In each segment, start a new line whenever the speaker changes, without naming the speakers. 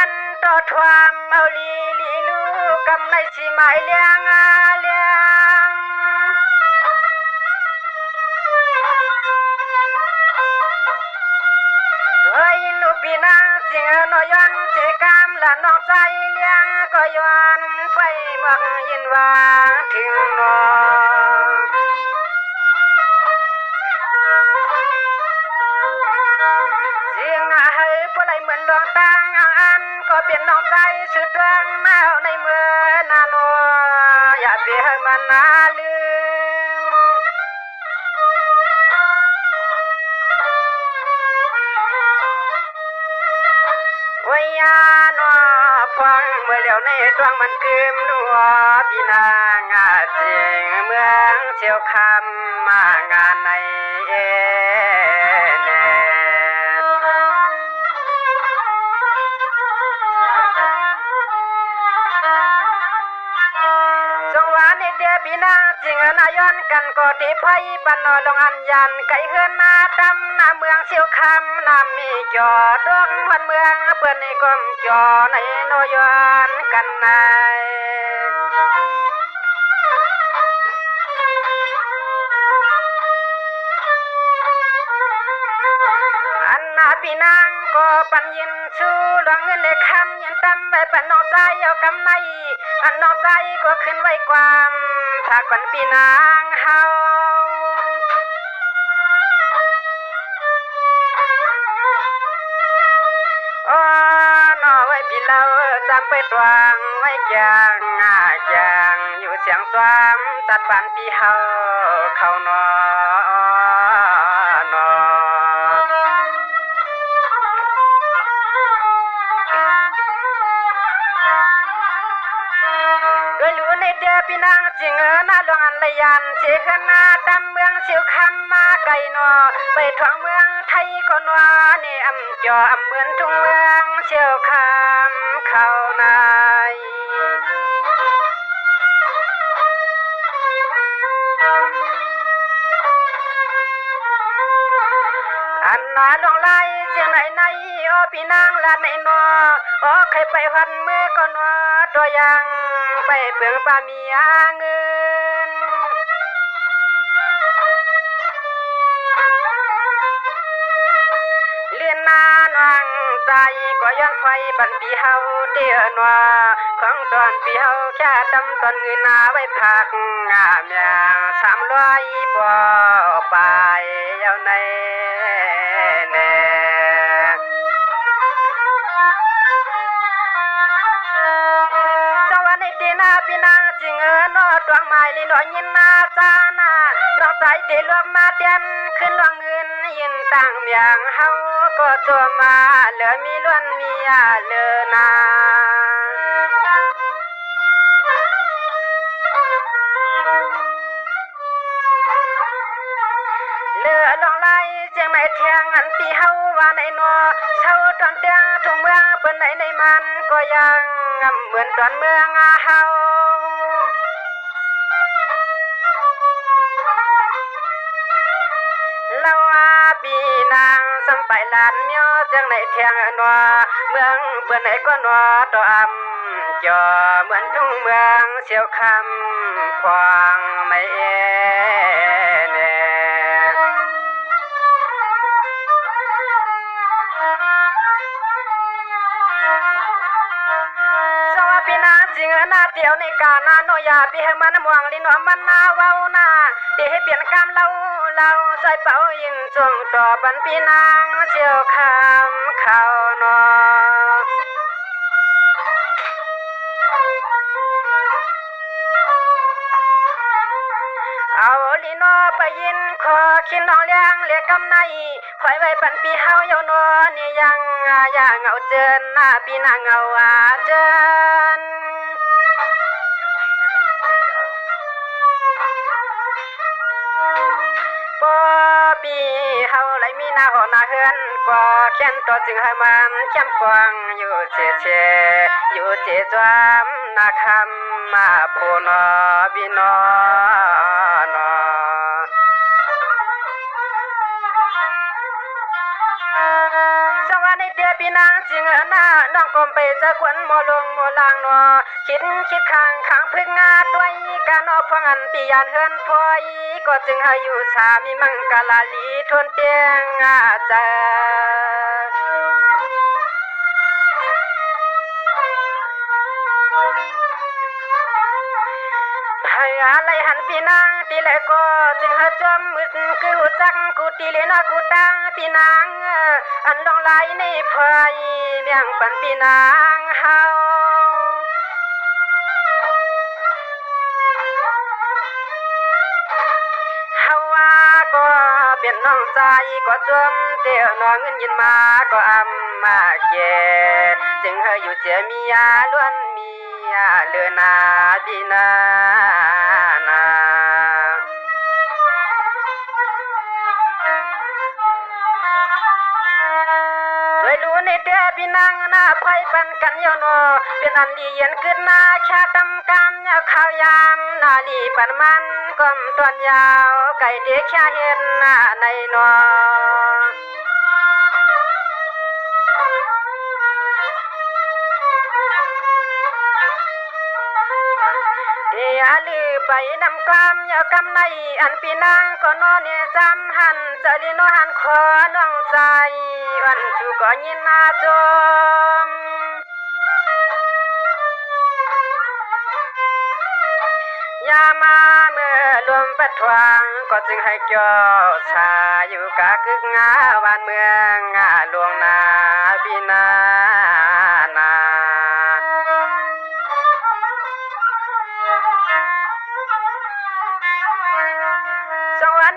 นต่อทวามเอาลีลูกำในสิหมายเลี้ยงเลี้ยงเฮ้ยลูกพี่นางสิงนย้อนเจกามละน้องใจเลี้ยงก็ย้อนไปเมืองยินว่าถึงนอเสียงให้ผู้ใดเหมือนดวงตาอันก็เป็นน้องใจสุดดวงมาในเมื่อนานอย่าเปียมันนาลืมวิญญาณฟังเมื่อเหลียวในดวงมันกึมนัวพี่นางเจียงเมืองเชียวคำมางานในเดียบีนางจิงนาย้อนกันก็ตีไพ่ปันนอลงอันยันไก่เฮือนมาดำนาเมืองเสียวคำนามีจอดวงพันเมืองเปื่อนในกลมจอในนอย้อนกันนายอันนาปีนางก็ปันยินสู้หลวงเงินเลยคำยินตำไปปันน้องใจเอากำในอันน้องใจก็ขึ้นไว้ความถากปันปีนางเฮาอ๋อนอไว้ปีเราจำไปตวงไว้แกงแกงอยู่เสียงสวามจัดปันปีเฮาเข้านอนอเดียพี่นางจิงนาหลวงอันเลยยันเชขนาดำเมืองเชียวคำมาไกลนอไปท่องเมืองไทยก็นัวนี่อำจออำเหมือนทุ่งเมืองเชียวคำเข้านายอันนาหลวงไล่เจียงไหนในอ้อพี่นางละในนออ้อใครไปหันมือก็นัวตัวยังไปเปลืองปามีเงินเลียนนานวังใจก็ย้อนไฟปันปีเฮาเดียนว่าของตอนปีเฮาแค่ดำตอนเงินนาไว้พักเมีย300ป่อไปเอาในพี่นางจิงนอดวงไม้ลีนอยินนาจานาดอกใจเดลวมาเตียนขึ้นลวงเงินยินต่างเมียงเฮาก็ตัวมาเหลือมีล้วนมีเหลือนาเหลือลองไล่เจียงไหนเทียงอันปีเฮาว่าในนอเช่าตอนเตียงทุ่งเมืองเปิ้นในมันก็ยังเหมือนตอนเมืองเฮาเราปีนางสัมไปลานเมียวจังไหนเทียงนัวเมืองเปิ้นไหนก็นัวตัวจอเหมือนทุ่งเมืองเสียวคำควางไม่เน่พี่นางจิงนาเดียวในกานาโนยาพี่ให้มันมวงลินวมันนาเว้านาเดให้เปลี่ยนกามเราใส่เป่ายินจงต่อปันพี่นางเชียวคำเข้านอเอาลีนอไปยินขอคินน้องเลี้ยงเรียกกำในคอยไว้ปันปีเฮาเยาวนอนี่ยังเอาเจินหน้าปีนางเอาเจินปอปีเฮาไหลมีหน้าหอหน้าเฮือนกว่าแค้นตัวจึงให้มันเข้มกว้างอยู่เจอยู่เจจวมนาคำมาพูนอบินอนอสวัสดี ในเตียพี่นางจิงหน้าน้องกลมไปจะควนโมลงโมลางนอคิดข้างพึ่งงาด้วยการนอพงันปียานเฮือนพอยก็จึงให้อยู่สามีมังกลาลีทวนเปียงเจออะไรหันปีนางตีเลยก็จึงหาจอมมืดคือหูจักกูตีเลยนะกูตังปีนางอันลองไหลในพายเมียงปันปีนางเฮาว่าก็เป็นน้องใจก็จมเตียวน้องเงินยินมาก็อำมาเกจึงเฮยอยู่เจมียาล้วนมีเลือนาบีนารู้ในเดือพี่นางหน้าไพ่ปันกันยอนอเป็นอันดีเย็นขึ้นหน้าชาตำกำยาวข้าวยามนาลีปันมันก้มตอนยาวไก่เด็กแค่เห็นหน้าในนอลือไปนำความยาวกำในอันปีนางก็นอนเนี่ยจำหันจะลีนอหันขอน้องใจวันจูก็ยินมาจมยามาเมื่อลมพัดทวงก็จึงให้เกี่ยวชาอยู่กะกึกงาวันเมืองหลวงนาปีนา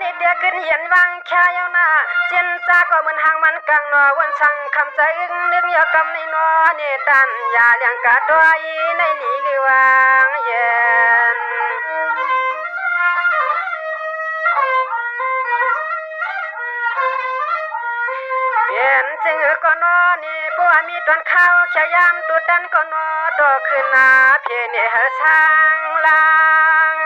นี่เดียขึ้นเหียนวังแค่ยาวหน้าเจนจาก็เหมือนหางมันกังนอวันช่างคำใจอึ้งนึกยากำในนอเนตันยาเลี้ยงกะตัวอีในหลีหรือวางเย็นเปลี่ยนจึงก็นอนี่ปัวมีตอนเข้าแค่ยามตุดันก็นอโตขึ้นนาเพียเนหช่างลาง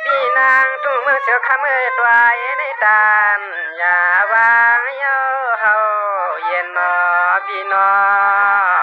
พี่นางทุ่งเมืองเสียวขมือตัวในตานอย่าวางเย้าเฮาเย็นนอพี่นอ